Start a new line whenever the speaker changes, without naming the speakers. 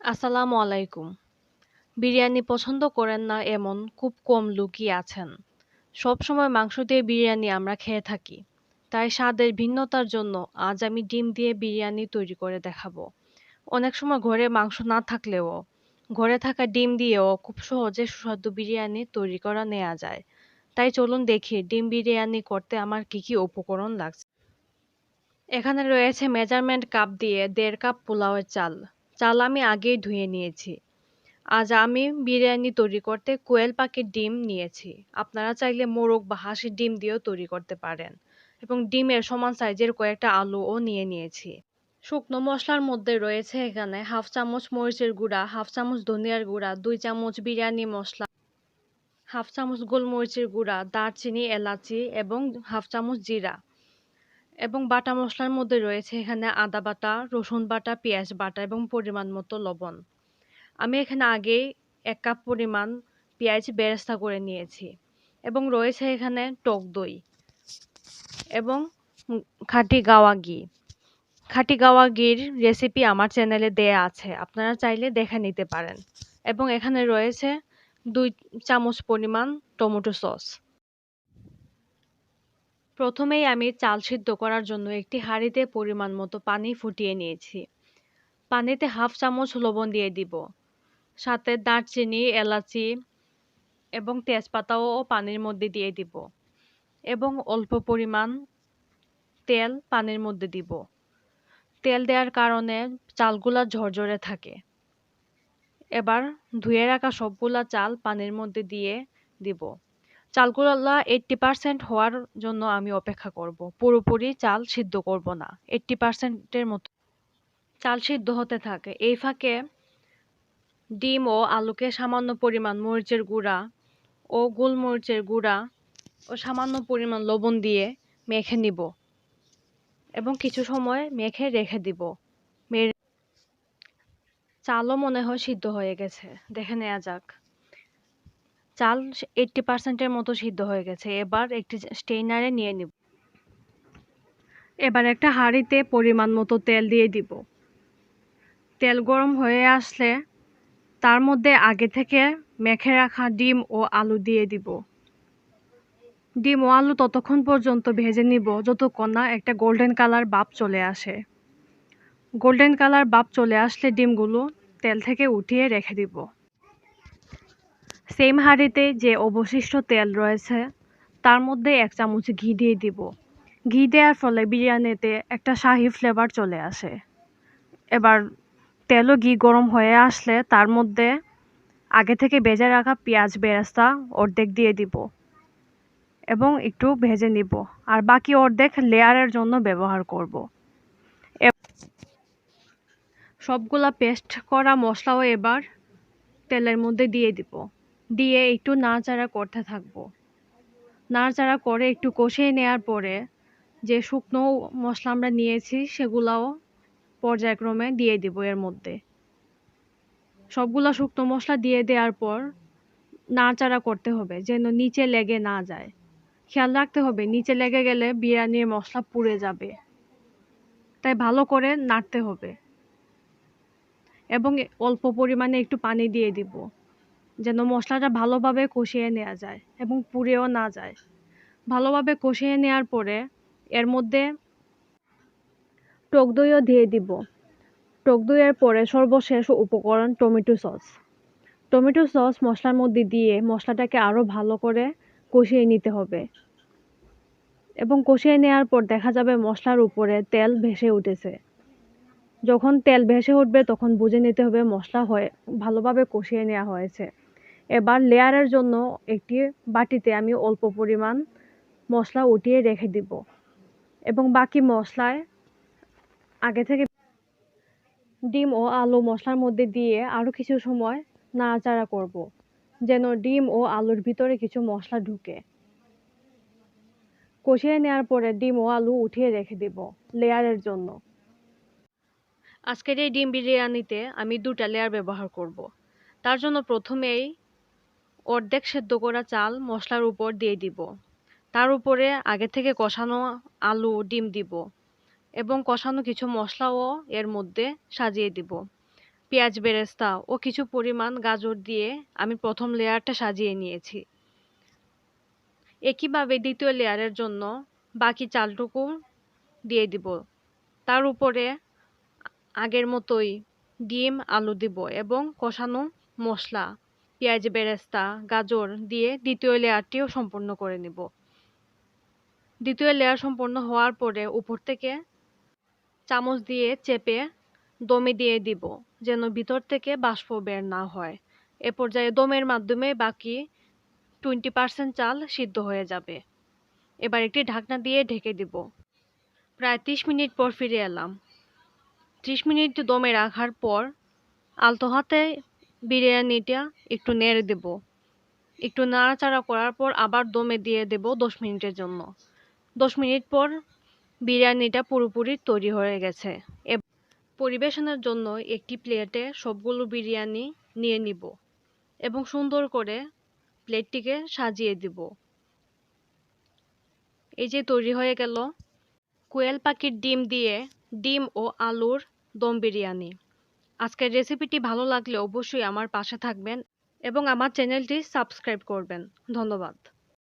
আসসালামু আলাইকুম। বিরিয়ানি পছন্দ করেন না এমন খুব কম লোকই আছেন। সবসময় মাংস দিয়ে বিরিয়ানি আমরা খেয়ে থাকি। তাই স্বাদের ভিন্নতার জন্য আজ আমি ডিম দিয়ে বিরিয়ানি তৈরি করে দেখাবো। অনেক সময় ঘরে মাংস না থাকলেও ঘরে থাকা ডিম দিয়েও খুব সহজে সুস্বাদু বিরিয়ানি তৈরি করা নেওয়া যায়। তাই চলুন দেখি ডিম বিরিয়ানি করতে আমার কি কি উপকরণ লাগছে। এখানে রয়েছে মেজারমেন্ট কাপ দিয়ে 1.5 কাপ পোলাওয়ের চাল। চাল আমি আগেই ধুয়ে নিয়েছি। আজ আমি বিরিয়ানি তৈরি করতে কোয়েল পাখির ডিম নিয়েছি। আপনারা চাইলে মোরগ বা হাঁসের ডিম দিয়েও তৈরি করতে পারেন। এবং ডিমের সমান সাইজের কয়েকটা আলুও নিয়েছি। শুকনো মশলার মধ্যে রয়েছে এখানে হাফ চামচ মরিচের গুঁড়া, হাফ চামচ ধনিয়ার গুঁড়া, 2 চামচ বিরিয়ানি মশলা, হাফ চামচ গোলমরিচের গুঁড়া, দারচিনি, এলাচি এবং হাফ চামচ জিরা। এবং বাটা মশলার মধ্যে রয়েছে এখানে আদা বাটা, রসুন বাটা, পেঁয়াজ বাটা এবং পরিমাণ মতো লবণ। আমি এখানে আগেই 1 কাপ পরিমাণ পেঁয়াজ বেরেস্তা করে নিয়েছি এবং রয়েছে এখানে টক দই এবং খাঁটি গাওয়া ঘি। খাঁটি গাওয়া ঘির রেসিপি আমার চ্যানেলে দেয়া আছে, আপনারা চাইলে দেখে নিতে পারেন। এবং এখানে রয়েছে 2 চামচ পরিমাণ টমেটো সস। প্রথমেই আমি চাল সিদ্ধ করার জন্য একটি হাঁড়িতে পরিমাণ মতো পানি ফুটিয়ে নিয়েছি। পানিতে হাফ চামচ লবণ দিয়ে দিব। সাথে দারচিনি, এলাচি এবং তেজপাতাও পানির মধ্যে দিয়ে দিব এবং অল্প পরিমাণ তেল পানির মধ্যে দিব। তেল দেওয়ার কারণে চালগুলা ঝরঝরে থাকে। এবার ধুয়ে রাখা সবগুলা চাল পানির মধ্যে দিয়ে দিব। চালগুলা 80% হওয়ার জন্য আমি অপেক্ষা করব। পুরোপুরি চাল সিদ্ধ করব না, 80%-এর মতো চাল সিদ্ধ হতে থাকে। এই ফাঁকে ডিম ও আলুকে সামান্য পরিমাণ মরিচের গুঁড়া ও গোলমরিচের গুঁড়া ও সামান্য পরিমাণ লবণ দিয়ে মেখে নিব এবং কিছু সময় মেখে রেখে দিব। চালও মনে হয় সিদ্ধ হয়ে গেছে, দেখে নেওয়া যাক। চাল 80%-এর মতো সিদ্ধ হয়ে গেছে। এবার একটি স্টেইনারে নিয়ে নিব। এবার একটা হাঁড়িতে পরিমাণ মতো তেল দিয়ে দিব। তেল গরম হয়ে আসলে তার মধ্যে আগে থেকে মেখে রাখা ডিম ও আলু দিয়ে দিব। ডিম ও আলু ততক্ষণ পর্যন্ত ভেজে নিব যতক্ষণ না একটা গোল্ডেন কালার ভাব চলে আসে। গোল্ডেন কালার ভাব চলে আসলে ডিমগুলো তেল থেকে উঠিয়ে রেখে দিব। সেম হাঁড়িতে যে অবশিষ্ট তেল রয়েছে তার মধ্যে 1 চামচ ঘি দিয়ে দিব। ঘি দেওয়ার ফলে বিরিয়ানিতে একটা শাহি ফ্লেভার চলে আসে। এবার তেল ও ঘি গরম হয়ে আসলে তার মধ্যে আগে থেকে ভেজে রাখা পেঁয়াজ বেরেস্তা অর্ধেক দিয়ে দিব এবং একটু ভেজে নিব, আর বাকি অর্ধেক লেয়ারের জন্য ব্যবহার করব। সবগুলা পেস্ট করা মশলাও এবার তেলের মধ্যে দিয়ে দিব। দিয়ে একটু নাড়াচাড়া করতে থাকবো। নাড়াচাড়া করে একটু কষিয়ে নেওয়ার পরে যে শুকনো মশলা আমরা নিয়েছি সেগুলাও পর্যায়ক্রমে দিয়ে দিব এর মধ্যে। সবগুলা শুকনো মশলা দিয়ে দেওয়ার পর নাড়াচাড়া করতে হবে যেন নিচে লেগে না যায়। খেয়াল রাখতে হবে, নিচে লেগে গেলে বিরিয়ানির মশলা পুড়ে যাবে। তাই ভালো করে নাড়তে হবে এবং অল্প পরিমাণে একটু পানি দিয়ে দিব যেন মশলাটা ভালোভাবে কষিয়ে নেওয়া যায় এবং পুড়েও না যায়। ভালোভাবে কষিয়ে নেওয়ার পরে এর মধ্যে টক দইও দিয়ে দিব। টক দইয়ের পরে সর্বশেষ উপকরণ টমেটো সস। টমেটো সস মশলার মধ্যে দিয়ে মশলাটাকে আরও ভালো করে কষিয়ে নিতে হবে এবং কষিয়ে নেওয়ার পর দেখা যাবে মশলার উপরে তেল ভেসে উঠেছে। যখন তেল ভেসে উঠবে তখন বুঝে নিতে হবে মশলা ভালোভাবে কষিয়ে নেওয়া হয়েছে। এবার লেয়ারের জন্য একটি বাটিতে আমি অল্প পরিমাণ মশলা উঠিয়ে রেখে দিব এবং বাকি মশলায় আগে থেকে ডিম ও আলু মশলার মধ্যে দিয়ে আরও কিছু সময় নাড়াচাড়া করব যেন ডিম ও আলুর ভিতরে কিছু মশলা ঢুকে। কষিয়ে নেওয়ার পরে ডিম ও আলু উঠিয়ে রেখে দিব লেয়ারের জন্য। আজকের এই ডিম বিরিয়ানিতে আমি 2টা লেয়ার ব্যবহার করব। তার জন্য প্রথমেই অর্ধেক সেদ্ধ করা চাল মশলার উপর দিয়ে দিব। তার উপরে আগে থেকে কষানো আলু ডিম দিব এবং কষানো কিছু মশলাও এর মধ্যে সাজিয়ে দিব। পেঁয়াজ বেরেস্তা ও কিছু পরিমাণ গাজর দিয়ে আমি প্রথম লেয়ারটা সাজিয়ে নিয়েছি। একইভাবে দ্বিতীয় লেয়ারের জন্য বাকি চালটুকু দিয়ে দিব। তার উপরে আগের মতোই ডিম, আলু দিব এবং কষানো মশলা, পেঁয়াজ বেরেস্তা, গাজর দিয়ে দ্বিতীয় লেয়ারটিও সম্পূর্ণ করে নিব। দ্বিতীয় লেয়ার সম্পূর্ণ হওয়ার পরে উপর থেকে চামচ দিয়ে চেপে দমে দিয়ে দিব, যেন ভিতর থেকে বাষ্প বের না হয়। এ পর্যায়ে দমের মাধ্যমে বাকি 20% চাল সিদ্ধ হয়ে যাবে। এবার একটি ঢাকনা দিয়ে ঢেকে দিব। প্রায় 30 মিনিট পর ফিরে এলাম। 30 মিনিট দমে রাখার পর আলতো হাতে বিরিয়ানিটা একটু নেড়ে দেব। একটু নাড়াচাড়া করার পর আবার দমে দিয়ে দেব 10 মিনিটের জন্য। 10 মিনিট পর বিরিয়ানিটা পুরোপুরি তৈরি হয়ে গেছে। পরিবেশনের জন্য একটি প্লেটে সবগুলো বিরিয়ানি নিয়ে নিব এবং সুন্দর করে প্লেটটিকে সাজিয়ে দিব। এই যে তৈরি হয়ে গেল কোয়েল পাখির ডিম দিয়ে ডিম ও আলুর দম বিরিয়ানি। আজকের রেসিপিটি ভালো লাগলে অবশ্যই আমার পাশে থাকবেন এবং আমার চ্যানেলটি সাবস্ক্রাইব করবেন। ধন্যবাদ।